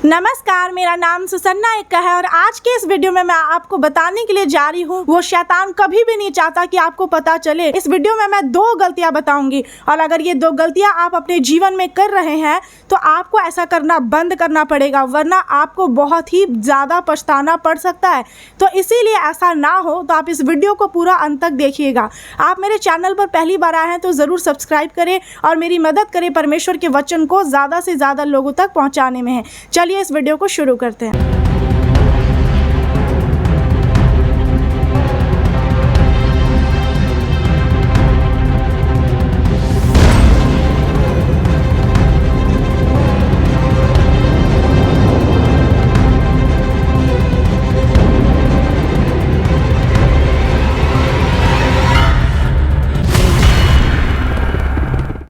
नमस्कार, मेरा नाम सुसन्ना एक्का है और आज के इस वीडियो में मैं आपको बताने के लिए जा रही हूँ वो शैतान कभी भी नहीं चाहता कि आपको पता चले। इस वीडियो में मैं 2 गलतियाँ बताऊंगी और अगर ये 2 गलतियाँ आप अपने जीवन में कर रहे हैं तो आपको ऐसा करना बंद करना पड़ेगा, वरना आपको बहुत ही ज़्यादा पछताना पड़ सकता है। तो इसीलिए ऐसा ना हो तो आप इस वीडियो को पूरा अंत तक देखिएगा। आप मेरे चैनल पर पहली बार आए हैं तो ज़रूर सब्सक्राइब करें और मेरी मदद करें परमेश्वर के वचन को ज़्यादा से ज़्यादा लोगों तक पहुँचाने में है। चलिए इस वीडियो को शुरू करते हैं।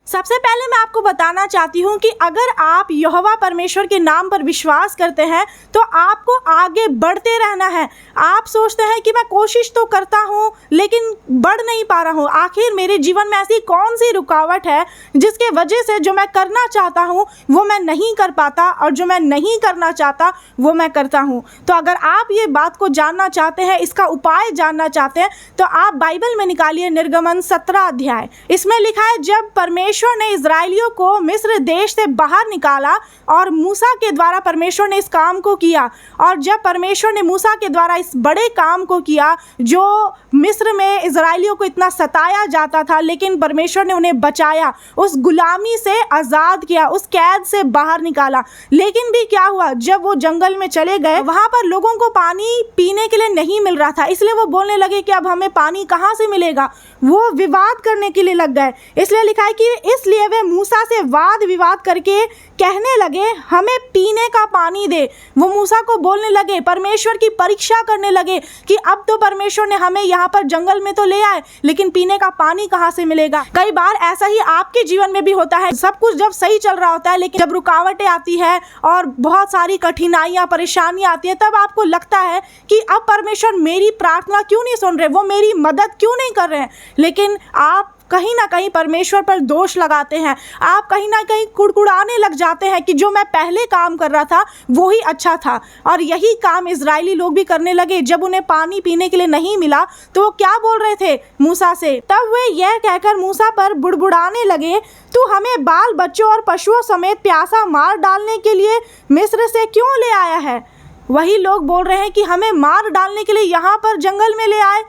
सबसे पहले मैं आपको बताना चाहती हूँ कि अगर आप यहोवा परमेश्वर के नाम पर विश्वास करते हैं तो आपको आगे बढ़ते रहना है। आप सोचते हैं कि मैं कोशिश तो करता हूँ लेकिन बढ़ नहीं पा रहा हूँ, आखिर मेरे जीवन में ऐसी कौन सी रुकावट है जिसके वजह से जो मैं करना चाहता हूँ वो मैं नहीं कर पाता और जो मैं नहीं करना चाहता वो मैं करता हूँ। तो अगर आप ये बात को जानना चाहते हैं, इसका उपाय जानना चाहते हैं, तो आप बाइबल में निकालिए निर्गमन 17 अध्याय। इसमें लिखा है, जब परमेश्वर ने इजराइलियों को मिस्र देश से बाहर निकाला और मूसा के द्वारा परमेश्वर ने इस काम को किया, और जब परमेश्वर ने मूसा के द्वारा इस बड़े काम को किया जो मिस्र में इजराइलियों को इतना सताया जाता था, लेकिन परमेश्वर ने उन्हें बचाया, उस गुलामी से आज़ाद किया, उस कैद से बाहर निकाला। लेकिन भी क्या हुआ, जब वो जंगल में चले गए वहाँ पर लोगों को पानी पीने के लिए नहीं मिल रहा था, इसलिए वो बोलने लगे कि अब हमें पानी कहाँ से मिलेगा। वो विवाद करने के लिए लग गए। इसलिए लिखा है कि इसलिए वे मूसा से वाद विवाद करके कहने लगे, हमें पीने का पानी दे। वो मूसा को बोलने लगे, परमेश्वर की परीक्षा करने लगे कि अब तो परमेश्वर ने हमें यहाँ पर जंगल में तो ले आए, लेकिन पीने का पानी कहाँ से मिलेगा। कई बार ऐसा ही आपके जीवन में भी होता है। सब कुछ जब सही चल रहा होता है, लेकिन जब रुकावटें आती है और बहुत सारी कठिनाइयाँ परेशानियाँ आती है, तब आपको लगता है कि अब परमेश्वर मेरी प्रार्थना क्यों नहीं सुन रहे, वो मेरी मदद क्यों नहीं कर रहे हैं। लेकिन आप कहीं ना कहीं परमेश्वर पर दोष लगाते हैं, आप कहीं ना कहीं कुड़कुड़ाने लग जाते हैं कि जो मैं पहले काम कर रहा था वो ही अच्छा था। और यही काम इजरायली लोग भी करने लगे। जब उन्हें पानी पीने के लिए नहीं मिला तो वो क्या बोल रहे थे मूसा से, तब वे यह कहकर मूसा पर बुड़बुड़ाने लगे, तू हमें बाल बच्चों और पशुओं समेत प्यासा मार डालने के लिए मिस्र से क्यों ले आया है। वही लोग बोल रहे हैं कि हमें मार डालने के लिए यहाँ पर जंगल में ले आए,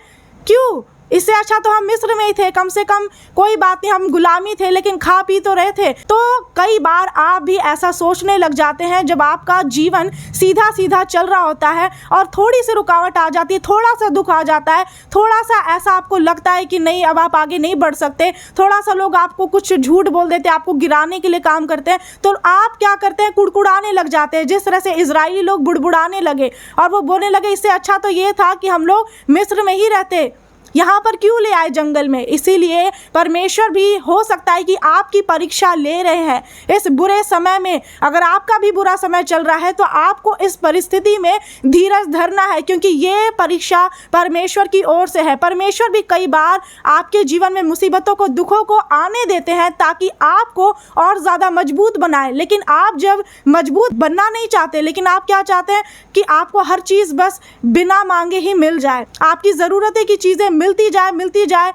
क्यों, इससे अच्छा तो हम मिस्र में ही थे, कम से कम कोई बात नहीं, हम गुलामी थे लेकिन खा पी तो रहे थे। तो कई बार आप भी ऐसा सोचने लग जाते हैं जब आपका जीवन सीधा सीधा चल रहा होता है और थोड़ी सी रुकावट आ जाती है, थोड़ा सा दुख आ जाता है, थोड़ा सा ऐसा आपको लगता है कि नहीं अब आप आगे नहीं बढ़ सकते, थोड़ा सा लोग आपको कुछ झूठ बोल देते हैं, आपको गिराने के लिए काम करते हैं, तो आप क्या करते हैं, कुड़कुड़ाने लग जाते हैं। जिस तरह से इजरायली लोग बुड़बुड़ाने लगे और वो बोलने लगे इससे अच्छा तो ये था कि हम लोग मिस्र में ही रहते, यहाँ पर क्यों ले आए जंगल में। इसीलिए परमेश्वर भी हो सकता है कि आपकी परीक्षा ले रहे हैं इस बुरे समय में। अगर आपका भी बुरा समय चल रहा है तो आपको इस परिस्थिति में धीरज धरना है, क्योंकि ये परीक्षा परमेश्वर की ओर से है। परमेश्वर भी कई बार आपके जीवन में मुसीबतों को, दुखों को आने देते हैं ताकि आपको और ज़्यादा मजबूत बनाए। लेकिन आप जब मजबूत बनना नहीं चाहते, लेकिन आप क्या चाहते हैं कि आपको हर चीज़ बस बिना मांगे ही मिल जाए, आपकी ज़रूरतें की चीज़ें मिलती जाए,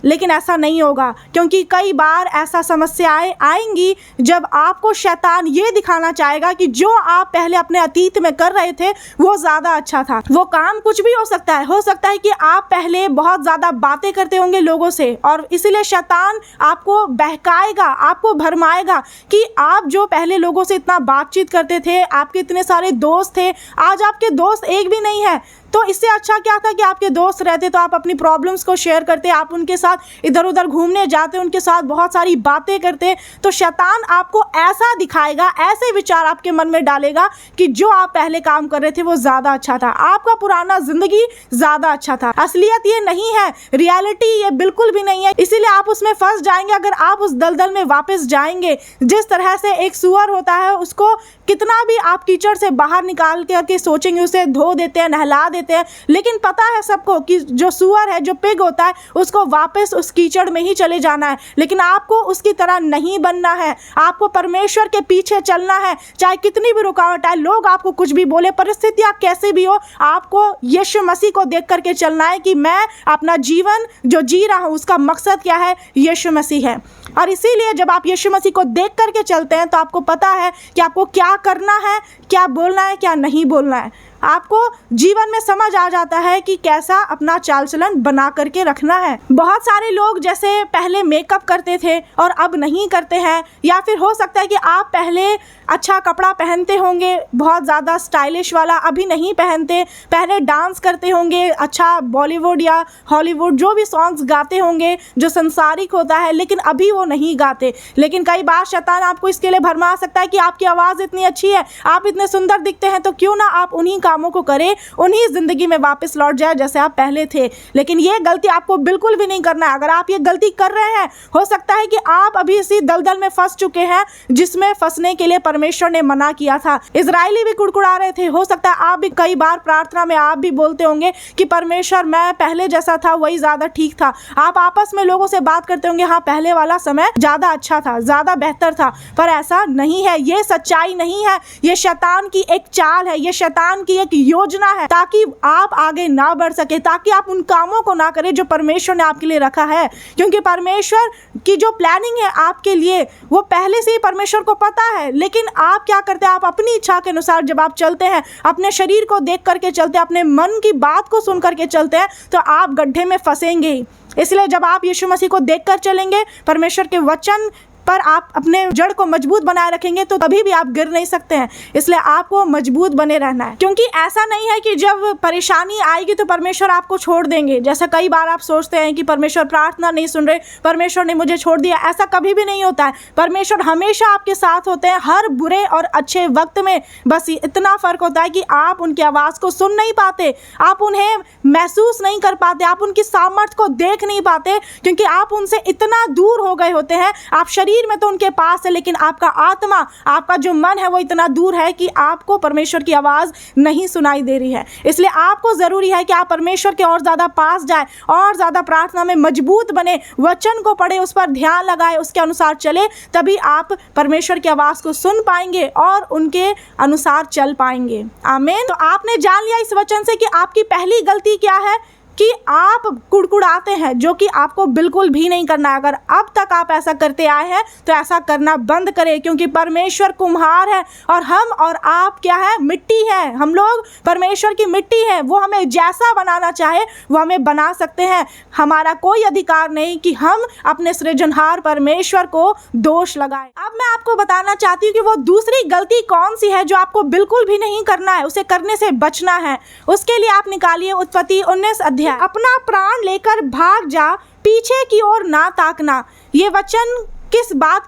लेकिन ऐसा नहीं होगा, क्योंकि कई बार ऐसा समस्याएं आएंगी जब आपको शैतान ये दिखाना चाहेगा कि जो आप पहले अपने अतीत में कर रहे थे वो ज़्यादा अच्छा था। वो काम कुछ भी हो सकता है कि आप पहले बहुत ज़्यादा बातें करते होंगे लोगों से, और इसीलिए शैतान आपको बहकाएगा, आपको भरमाएगा कि आप जो पहले लोगों से इतना बातचीत करते थे, आपके इतने सारे दोस्त थे, आज आपके दोस्त एक भी नहीं है। तो इससे अच्छा क्या था कि आपके दोस्त रहते तो आप अपनी प्रॉब्लम्स को शेयर करते, आप उनके साथ इधर उधर घूमने जाते, उनके साथ बहुत सारी बातें करते। तो शैतान आपको ऐसा दिखाएगा, ऐसे विचार आपके मन में डालेगा कि जो आप पहले काम कर रहे थे वो ज़्यादा अच्छा था, आपका पुराना ज़िंदगी ज़्यादा अच्छा था। असलियत ये नहीं है, रियलिटी ये बिल्कुल भी नहीं है, इसीलिए आप उसमें फंस जाएंगे अगर आप उस दलदल में वापस जाएंगे। जिस तरह से एक सूअर होता है, उसको कितना भी आप कीचड़ से बाहर निकाल के सोचेंगे, उसे धो देते हैं, नहला देते देते हैं, लेकिन पता है सबको कि जो सुअर है, जो पिग होता है, उसको वापस उस कीचड़ में ही चले जाना है। लेकिन आपको उसकी तरह नहीं बनना है, आपको परमेश्वर के पीछे चलना है। चाहे कितनी भी रुकावट आए, लोग आपको कुछ भी बोले, परिस्थितियां कैसे भी हो, आपको यीशु मसीह को देख करके चलना है कि मैं अपना जीवन जो जी रहा हूँ उसका मकसद क्या है, यीशु मसीह है। और इसीलिए जब आप यीशु मसीह को देख करके चलते हैं तो आपको पता है कि आपको क्या करना है, क्या बोलना है, क्या नहीं बोलना है। आपको जीवन में समझ आ जाता है कि कैसा अपना चाल चलन बना करके रखना है। बहुत सारे लोग जैसे पहले मेकअप करते थे और अब नहीं करते हैं, या फिर हो सकता है कि आप पहले अच्छा कपड़ा पहनते होंगे, बहुत ज़्यादा स्टाइलिश वाला, अभी नहीं पहनते। पहले डांस करते होंगे, अच्छा बॉलीवुड या हॉलीवुड जो भी सॉन्ग्स गाते होंगे जो संसारिक होता है, लेकिन अभी वो नहीं गाते। लेकिन कई बार शैतान आपको इसके लिए भरमा सकता है कि आपकी आवाज़ इतनी अच्छी है, आप इतने सुंदर दिखते हैं, तो क्यों ना आप उन्हीं कामों को करें, उन्हीं ज़िंदगी में वापस लौट जाए जैसे आप पहले थे। लेकिन ये गलती आपको बिल्कुल भी नहीं करना है। अगर आप ये गलती कर रहे हैं, हो सकता है कि आप अभी इसी दलदल में फंस चुके हैं जिसमें फंसने के लिए परमेश्वर ने मना किया था। इजराइली भी कुड़कुड़ा रहे थे। हो सकता है आप भी कई बार प्रार्थना में आप भी बोलते होंगे कि परमेश्वर, मैं पहले जैसा था वही ज़्यादा ठीक था। आप आपस में लोगों से बात करते होंगे, हाँ पहले वाला समय ज़्यादा अच्छा था, ज़्यादा बेहतर था, पर ऐसा नहीं है। ये सच्चाई नहीं है, ये शैतान की एक चाल है, ये शैतान की एक योजना है ताकि आप आगे ना बढ़ सके, ताकि आप उन कामों को ना करें जो परमेश्वर ने आपके लिए रखा है। क्योंकि परमेश्वर की जो प्लानिंग है आपके लिए वो पहले से ही परमेश्वर को पता है। लेकिन आप क्या करते हैं, आप अपनी इच्छा के अनुसार जब आप चलते हैं, अपने शरीर को देख करके चलते हैं, अपने मन की बात को सुन करके चलते हैं, तो आप गड्ढे में फंसेंगे ही। इसलिए जब आप यीशु मसीह को देखकर चलेंगे, परमेश्वर के वचन पर आप अपने जड़ को मजबूत बनाए रखेंगे, तो कभी भी आप गिर नहीं सकते हैं। इसलिए आपको मजबूत बने रहना है, क्योंकि ऐसा नहीं है कि जब परेशानी आएगी तो परमेश्वर आपको छोड़ देंगे। जैसा कई बार आप सोचते हैं कि परमेश्वर प्रार्थना नहीं सुन रहे, परमेश्वर ने मुझे छोड़ दिया, ऐसा कभी भी नहीं होता है। परमेश्वर हमेशा आपके साथ होते हैं, हर बुरे और अच्छे वक्त में। बस इतना फ़र्क होता है कि आप उनकी आवाज़ को सुन नहीं पाते, आप उन्हें महसूस नहीं कर पाते, आप उनकी सामर्थ्य को देख नहीं पाते, क्योंकि आप उनसे इतना दूर हो गए होते हैं। आप शरीर में तो उनके पास है, लेकिन आपका आत्मा, आपका जो मन है वो इतना दूर है कि आपको परमेश्वर की आवाज़ नहीं सुनाई दे रही है। इसलिए आपको ज़रूरी है कि आप परमेश्वर के और ज़्यादा पास जाए, और ज़्यादा प्रार्थना में मजबूत बने, वचन को पढ़े, उस पर ध्यान लगाए, उसके अनुसार चले, तभी आप परमेश्वर की आवाज़ को सुन पाएंगे और उनके अनुसार चल पाएंगे। आमीन। तो आपने जान लिया इस वचन से कि आपकी पहली गलती क्या है, कि आप कुड़कुड़ाते हैं, जो कि आपको बिल्कुल भी नहीं करना है। अगर अब तक आप ऐसा करते आए हैं तो ऐसा करना बंद करें, क्योंकि परमेश्वर कुम्हार है और हम और आप क्या है, मिट्टी है। हम लोग परमेश्वर की मिट्टी है, वो हमें जैसा बनाना चाहे वो हमें बना सकते हैं। हमारा कोई अधिकार नहीं कि हम अपने सृजनहार परमेश्वर को दोष लगाएं। अब मैं आपको बताना चाहती हूँ कि वो दूसरी गलती कौन सी है जो आपको बिल्कुल भी नहीं करना है, उसे करने से बचना है। उसके लिए आप निकालिए उत्पत्ति 19 अध्याय। अपना प्राण लेकर भाग जा, पीछे की ओर ना ताकना। ये वचन किस बात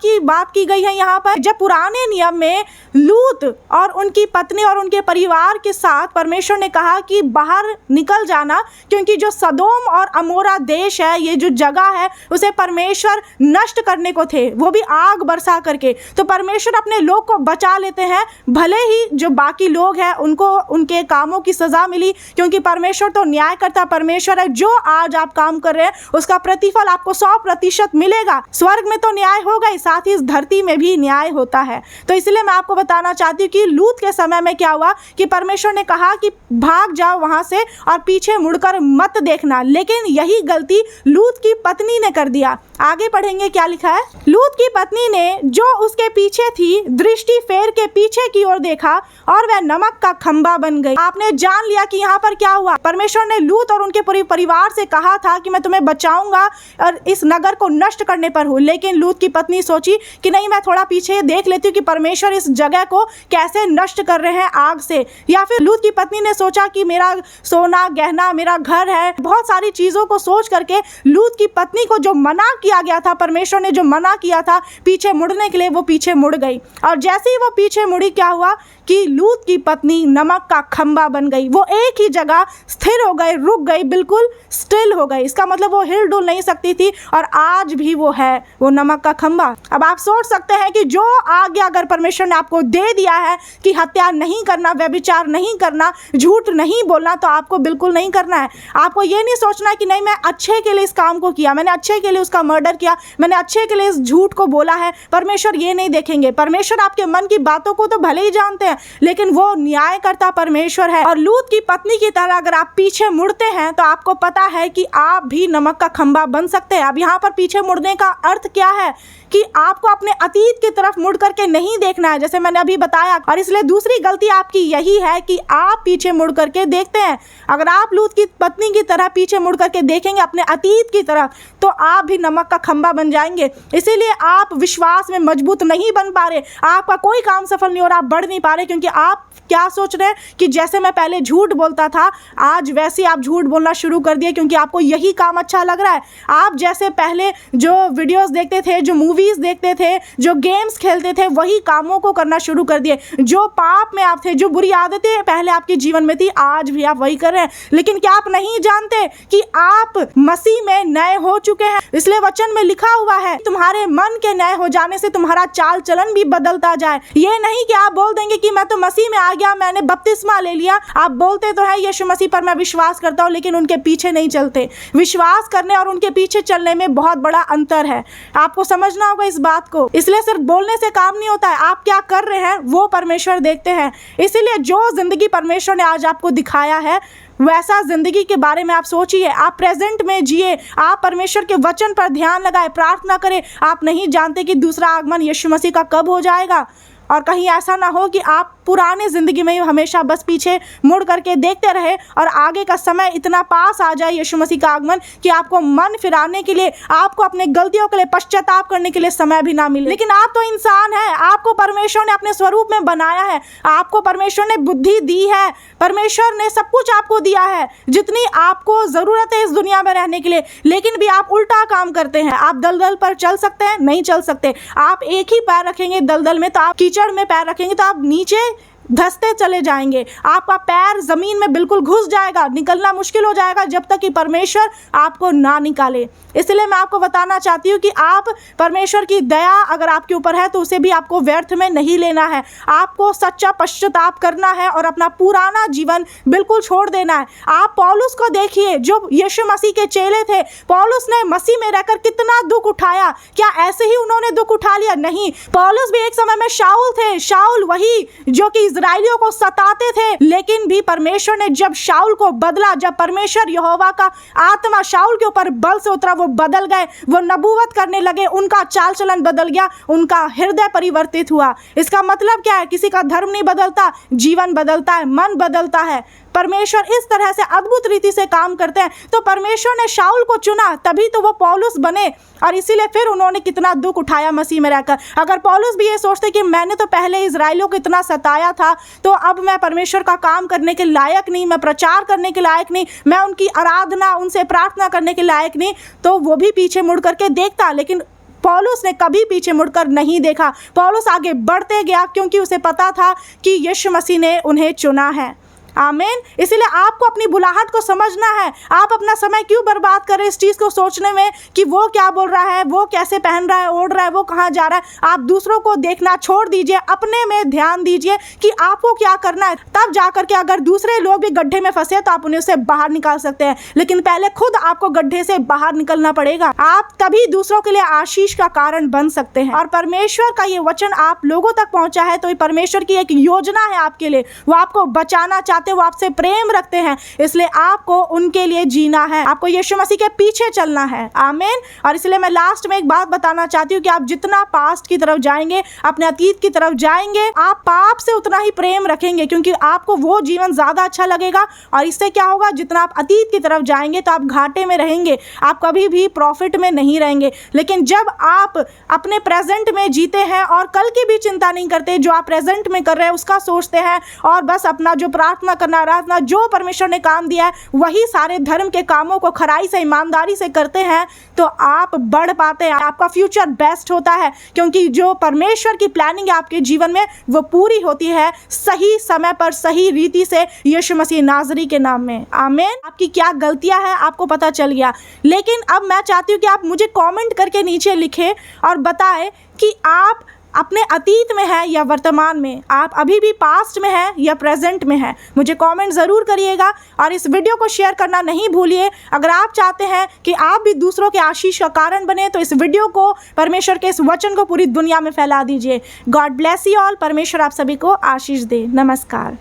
की गई है यहाँ पर? जब पुराने नियम में लूत और उनकी पत्नी और उनके परिवार के साथ परमेश्वर ने कहा कि बाहर निकल जाना, क्योंकि जो सदोम और अमोरा देश है, ये जो जगह है, उसे परमेश्वर नष्ट करने को थे, वो भी आग बरसा करके। तो परमेश्वर अपने लोग को बचा लेते हैं, भले ही जो बाकी लोग हैं उनको उनके कामों की सज़ा मिली, क्योंकि परमेश्वर तो न्याय करता परमेश्वर है। जो आज आप काम कर रहे हैं उसका प्रतिफल आपको 100% मिलेगा। स्वर्ग में तो न्याय हो गई, साथ ही इस धरती में भी न्याय होता है। तो इसलिए मैं आपको बताना चाहती हूँ कि लूत के समय में क्या हुआ कि परमेश्वर ने कहा कि भाग जाओ वहां से और पीछे मुड़कर मत देखना, लेकिन यही गलती लूत की पत्नी ने कर दिया। आगे पढ़ेंगे क्या लिखा है। लूत की पत्नी ने जो उसके पीछे थी, दृष्टि फेर के पीछे की ओर देखा और वह नमक का खंबा बन गई। आपने जान लिया कि यहाँ पर क्या हुआ। परमेश्वर ने लूत और उनके पूरे परिवार से कहा था कि मैं तुम्हें बचाऊंगा और इस नगर को नष्ट करने पर हूँ, लेकिन लूत की पत्नी सोची कि नहीं, मैं थोड़ा पीछे देख लेती हूँ कि परमेश्वर इस जगह को कैसे नष्ट कर रहे हैं आग से। या फिर लूत की पत्नी ने सोचा कि मेरा सोना गहना, मेरा घर है, बहुत सारी चीजों को सोच करके लूत की पत्नी को जो मना किया गया था, परमेश्वर ने जो मना किया था पीछे मुड़ने के लिए, वो पीछे मुड़ गई। और जैसे ही वो पीछे मुड़ी, क्या हुआ कि लूत की पत्नी नमक का खंबा बन गई। वो एक ही जगह स्थिर हो गए, रुक गई, बिल्कुल स्टिल हो गई। इसका मतलब वो हिल डुल नहीं सकती थी और आज भी वो है, वो नमक का खंबा। अब आप सोच सकते हैं कि जो आज्ञा अगर परमेश्वर ने आपको दे दिया है कि हत्या नहीं करना, व्यभिचार नहीं करना, झूठ नहीं बोलना, तो आपको बिल्कुल नहीं करना है। आपको ये नहीं सोचना है कि नहीं मैं अच्छे के लिए इस काम को किया, मैंने अच्छे के लिए उसका मर्डर किया, मैंने अच्छे के लिए इस झूठ को बोला है। परमेश्वर ये नहीं देखेंगे। परमेश्वर आपके मन की बातों को तो भले ही जानते हैं, लेकिन वो न्यायकर्ता परमेश्वर है। और लूत की पत्नी की तरह अगर आप पीछे मुड़ते हैं तो आपको पता है कि आप भी नमक का खंबा बन सकते हैं। अब यहाँ पर पीछे मुड़ने का अर्थ क्या है कि आपको अपने अतीत की तरफ मुड़ करके नहीं देखना है, जैसे मैंने अभी बताया। और इसलिए दूसरी गलती आपकी यही है कि आप पीछे मुड़ करके देखते हैं। अगर आप लूत की पत्नी की तरह पीछे मुड़ करके देखेंगे अपने अतीत की तरफ, तो आप भी नमक का खंबा बन जाएंगे। इसीलिए आप विश्वास में मजबूत नहीं बन पा रहे, आपका कोई काम सफल नहीं हो रहा, आप बढ़ नहीं पा रहे, क्योंकि आप क्या सोच रहे हैं कि जैसे मैं पहले झूठ बोलता था, आज वैसे आप झूठ बोलना शुरू कर दिए, क्योंकि आपको यही काम अच्छा लग रहा है। आप जैसे पहले जो वीडियोस देखते थे, जो मूवीज देखते थे, जो गेम्स खेलते थे, वही कामों को करना शुरू कर दिए। जो पाप में आप थे, जो बुरी आदतें पहले आपके जीवन में थी, आज भी आप वही कर रहे हैं। लेकिन क्या आप नहीं जानते कि आप मसीह में नए हो चुके हैं? इसलिए वचन में लिखा हुआ है, तुम्हारे मन के नए हो जाने से तुम्हारा चाल चलन भी बदलता जाए। ये नहीं कि आप बोल देंगे कि मैं तो मसीह में आ गया, मैंने बपतिस्मा ले लिया। आप बोलते तो है यीशु मसीह पर मैं विश्वास करता हूं, लेकिन उनके पीछे नहीं चलते। विश्वास करने और उनके पीछे चलने में बहुत बड़ा अंतर है, आपको समझना होगा इस बात को। इसलिए सिर्फ बोलने से काम नहीं होता है, आप क्या कर रहे हैं वो परमेश्वर देखते हैं। इसीलिए जो जिंदगी परमेश्वर ने आज आपको दिखाया है, वैसा जिंदगी के बारे में आप सोचिए। आप प्रेजेंट में जिए, आप परमेश्वर के वचन पर ध्यान लगाए, प्रार्थना करें। आप नहीं जानते कि दूसरा आगमन यीशु मसीह का कब हो जाएगा, और कहीं ऐसा ना हो कि आप पुराने ज़िंदगी में हमेशा बस पीछे मुड़ करके देखते रहे और आगे का समय इतना पास आ जाए यीशु मसीह का आगमन कि आपको मन फिराने के लिए, आपको अपने गलतियों के लिए पश्चाताप करने के लिए समय भी ना मिले। लेकिन आप तो इंसान हैं, आपको परमेश्वर ने अपने स्वरूप में बनाया है, आपको परमेश्वर ने बुद्धि दी है, परमेश्वर ने सब कुछ आपको दिया है जितनी आपको ज़रूरत है इस दुनिया में रहने के लिए। लेकिन भी आप उल्टा काम करते हैं। आप दलदल पर चल सकते हैं? नहीं चल सकते। आप एक ही पैर रखेंगे दलदल में, तो आप कीचड़ में पैर रखेंगे तो आप नीचे धंसते चले जाएंगे। आपका पैर जमीन में बिल्कुल घुस जाएगा, निकलना मुश्किल हो जाएगा जब तक कि परमेश्वर आपको ना निकाले। इसलिए मैं आपको बताना चाहती हूँ कि आप परमेश्वर की दया अगर आपके ऊपर है तो उसे भी आपको व्यर्थ में नहीं लेना है। आपको सच्चा पश्चाताप करना है और अपना पुराना जीवन बिल्कुल छोड़ देना है। आप पौलुस को देखिए, जो यीशु मसीह के चेले थे। पौलुस ने मसीह में रहकर कितना दुख उठाया। क्या ऐसे ही उन्होंने दुख उठा लिया? नहीं। पौलुस भी एक समय में शाऊल थे। शाऊल वही जो कि इजराइलियों को सताते थे, लेकिन भी परमेश्वर ने जब शाऊल को बदला, जब परमेश्वर यहोवा का आत्मा शाऊल के ऊपर बल से उतरा, वो बदल गए, वो नबूवत करने लगे, उनका चाल चलन बदल गया, उनका हृदय परिवर्तित हुआ। इसका मतलब क्या है? किसी का धर्म नहीं बदलता, जीवन बदलता है, मन बदलता है। परमेश्वर इस तरह से अद्भुत रीति से काम करते हैं। तो परमेश्वर ने शाऊल को चुना, तभी तो वो पौलुस बने, और इसीलिए फिर उन्होंने कितना दुख उठाया मसीह में रहकर। अगर पौलुस भी ये सोचते कि मैंने तो पहले इजराइलियों को इतना सताया था, तो अब मैं परमेश्वर का काम करने के लायक नहीं, मैं प्रचार करने के लायक नहीं, मैं उनकी आराधना, उनसे प्रार्थना करने के लायक नहीं, तो वो भी पीछे मुड़ करके देखता। लेकिन पौलुस ने कभी पीछे मुड़कर नहीं देखा। पौलुस आगे बढ़ते गया, क्योंकि उसे पता था कि यीशु मसीह ने उन्हें चुना है। आमीन। इसीलिए आपको अपनी बुलाहट को समझना है। आप अपना समय क्यों बर्बाद करें इस चीज़ को सोचने में कि वो क्या बोल रहा है, वो कैसे पहन रहा है, ओढ़ रहा है, वो कहाँ जा रहा है। आप दूसरों को देखना छोड़ दीजिए, अपने में ध्यान दीजिए कि आपको क्या करना है। तब जाकर के अगर दूसरे लोग भी गड्ढे में फंसे तो आप उन्हें उससे बाहर निकाल सकते हैं, लेकिन पहले खुद आपको गड्ढे से बाहर निकलना पड़ेगा। आप तभी दूसरों के लिए आशीष का कारण बन सकते हैं। और परमेश्वर का ये वचन आप लोगों तक पहुंचा है तो ये परमेश्वर की एक योजना है आपके लिए। वो आपको बचाना चाहते, वो आपसे प्रेम रखते हैं, इसलिए आपको उनके लिए जीना है, आपको यीशु मसीह के पीछे चलना है। आमीन। और इसलिए मैं लास्ट में एक बात बताना चाहती हूँ कि आप जितना पास्ट की तरफ जाएंगे, अपने अतीत की तरफ जाएंगे, आप पाप से उतना ही प्रेम रखेंगे, क्योंकि आपको वो जीवन ज्यादा अच्छा लगेगा। और इससे क्या होगा, जितना आप अतीत की तरफ जाएंगे तो आप घाटे में रहेंगे, आप कभी भी प्रॉफिट में नहीं रहेंगे। लेकिन जब आप अपने प्रेजेंट में जीते हैं और कल की भी चिंता नहीं करते, जो आप प्रेजेंट में कर रहे हैं उसका सोचते हैं, और बस अपना जो प्रार्थना करना, आराधना, जो परमेश्वर ने काम दिया है वही सारे धर्म के कामों को खराई से, ईमानदारी से करते हैं तो आप बढ़ पाते हैं, आपका फ्यूचर बेस्ट होता है, क्योंकि जो परमेश्वर की प्लानिंग है आपके जीवन में वो पूरी होती है सही समय पर, सही रीति से, यीशु मसीह नाज़री के नाम में। आमीन। आपकी क्या गलतियां हैं आपको पता चल गया, लेकिन अब मैं चाहती हूँ कि आप मुझे कमेंट करके नीचे लिखें और बताएं कि आप अपने अतीत में है या वर्तमान में, आप अभी भी पास्ट में है या प्रेजेंट में है। मुझे कमेंट ज़रूर करिएगा और इस वीडियो को शेयर करना नहीं भूलिए। अगर आप चाहते हैं कि आप भी दूसरों के आशीष का कारण बने तो इस वीडियो को, परमेश्वर के इस वचन को पूरी दुनिया में फैला दीजिए। God bless you all. परमेश्वर आप सभी को आशीष दे। नमस्कार।